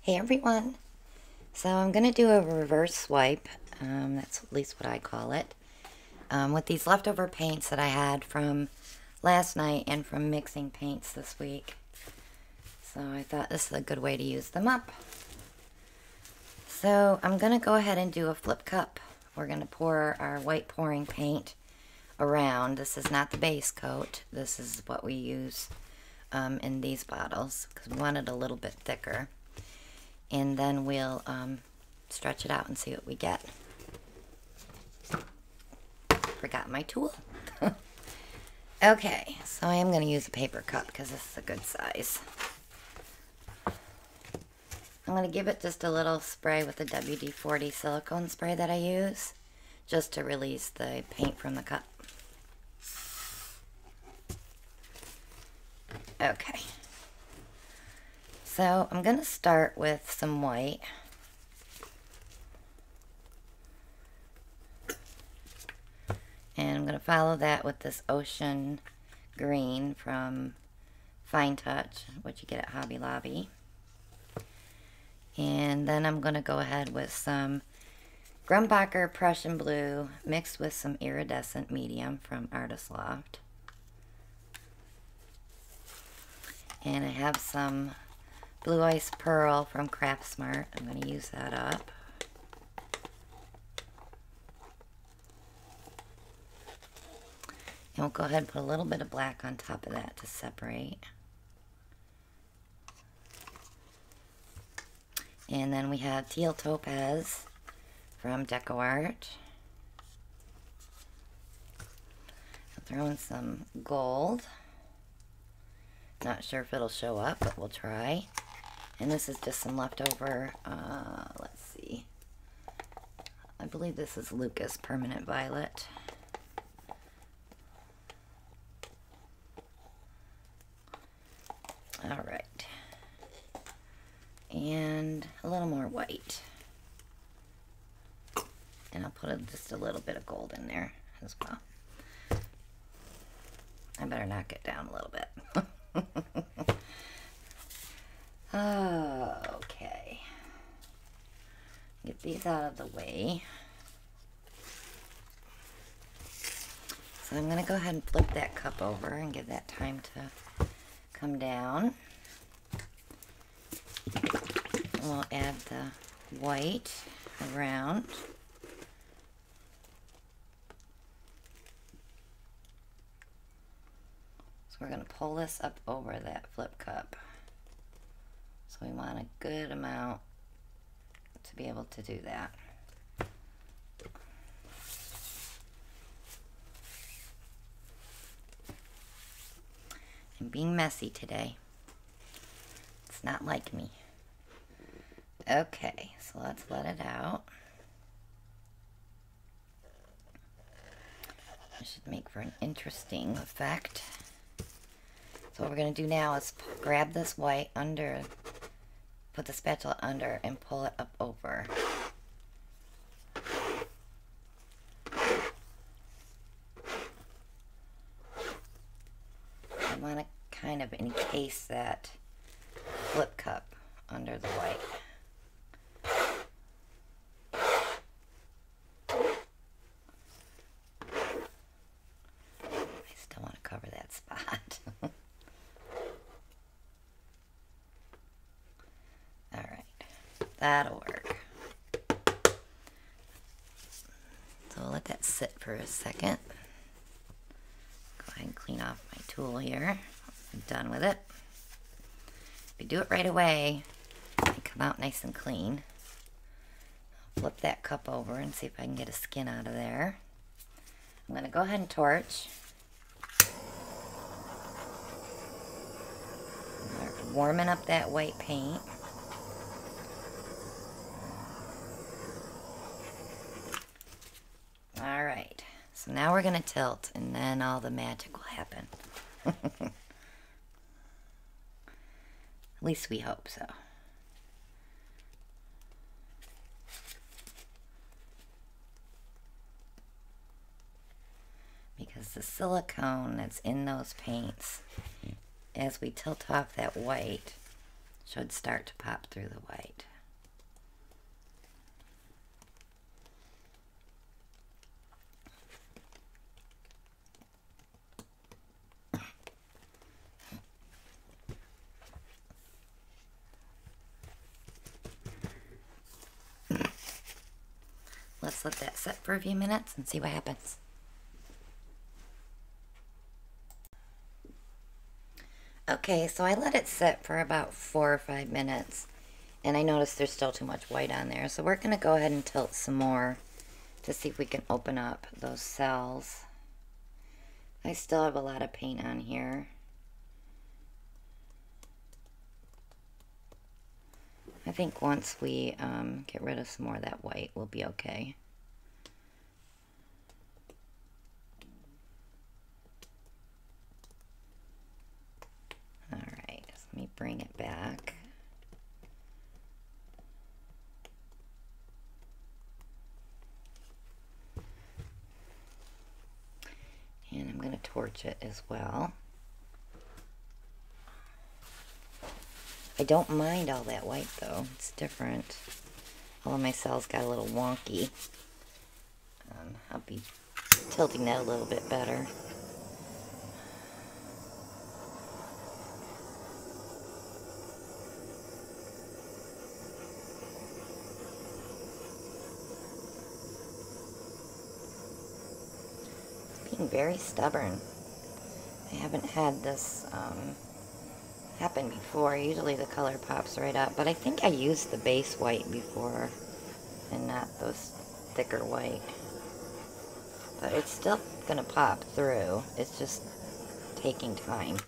Hey everyone! So I'm going to do a reverse swipe, that's at least what I call it, with these leftover paints that I had from last night and from mixing paints this week. So I thought this is a good way to use them up. So I'm going to go ahead and do a flip cup. We're going to pour our white pouring paint around. This is not the base coat. This is what we use in these bottles because we want it a little bit thicker. And then we'll stretch it out and see what we get. Forgot my tool. Okay, so I am going to use a paper cup because this is a good size. I'm going to give it just a little spray with the WD-40 silicone spray that I use, just to release the paint from the cup. Okay. So I'm going to start with some white. And I'm going to follow that with this ocean green from Fine Touch, which you get at Hobby Lobby. And then I'm going to go ahead with some Grumbacher Prussian Blue mixed with some iridescent medium from Artist Loft. And I have some Blue Ice Pearl from Craft Smart. I'm going to use that up. And we'll go ahead and put a little bit of black on top of that to separate. And then we have Teal Topaz from Deco Art. I'll throw in some gold. Not sure if it'll show up, but we'll try. And this is just some leftover, let's see. I believe this is Lucas Permanent Violet. Alright. And a little more white. And I'll put just a little bit of gold in there as well. I better knock it down a little bit. Okay. Get these out of the way. So I'm going to go ahead and flip that cup over and give that time to come down. We'll add the white around. So we're going to pull this up over that flip cup. So we want a good amount to be able to do that. I'm being messy today. It's not like me. Okay, so let's let it out. This should make for an interesting effect. So what we're going to do now is grab this white under, put the spatula under, and pull it up over. I want to kind of encase that flip cup under the white. I still want to cover that spot. Alright, that'll work. So we'll let that sit for a second. Go ahead and clean off my tool here. I'm done with it. If you do it right away, it come out nice and clean. I'll flip that cup over and see if I can get a skin out of there. I'm going to go ahead and torch. Start warming up that white paint. Alright, so now we're going to tilt and then all the magic will happen. At least we hope so. Because the silicone that's in those paints, as we tilt off that white, should start to pop through the white. Let's let that set for a few minutes and see what happens. Okay, so I let it sit for about 4 or 5 minutes, and I noticed there's still too much white on there, so we're going to go ahead and tilt some more to see if we can open up those cells. I still have a lot of paint on here. I think once we get rid of some more of that white, we'll be okay. Alright, let me bring it back. And I'm going to torch it as well. I don't mind all that white though, it's different. All of my cells got a little wonky. I'll be tilting that a little bit better. It's being very stubborn. I haven't had this happen before. Usually the color pops right up, but I think I used the base white before and not those thicker white. But it's still gonna pop through. It's just taking time.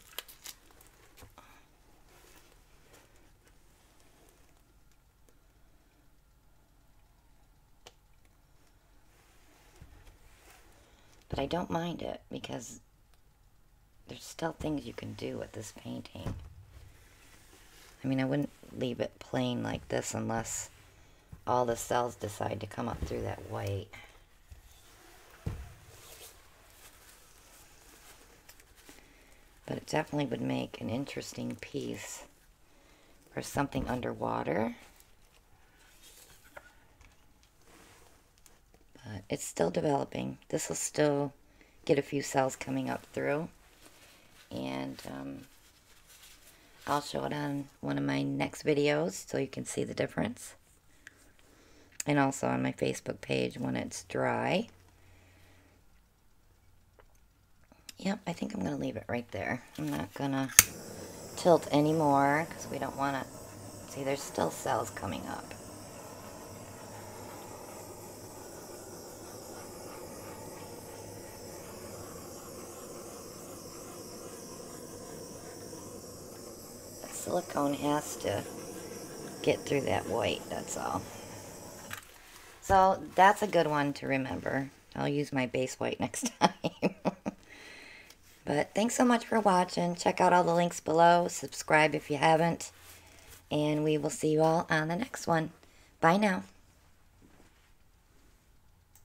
But I don't mind it because there's still things you can do with this painting. I mean, I wouldn't leave it plain like this unless all the cells decide to come up through that white. But it definitely would make an interesting piece or something underwater. But it's still developing. This will still get a few cells coming up through. And I'll show it on one of my next videos so you can see the difference. And also on my Facebook page when it's dry. Yep, I think I'm going to leave it right there. I'm not going to tilt anymore because we don't want to... See, there's still cells coming up. Silicone has to get through that white, that's all. So that's a good one to remember. I'll use my base white next time. But thanks so much for watching. Check out all the links below. Subscribe if you haven't. And we will see you all on the next one. Bye now.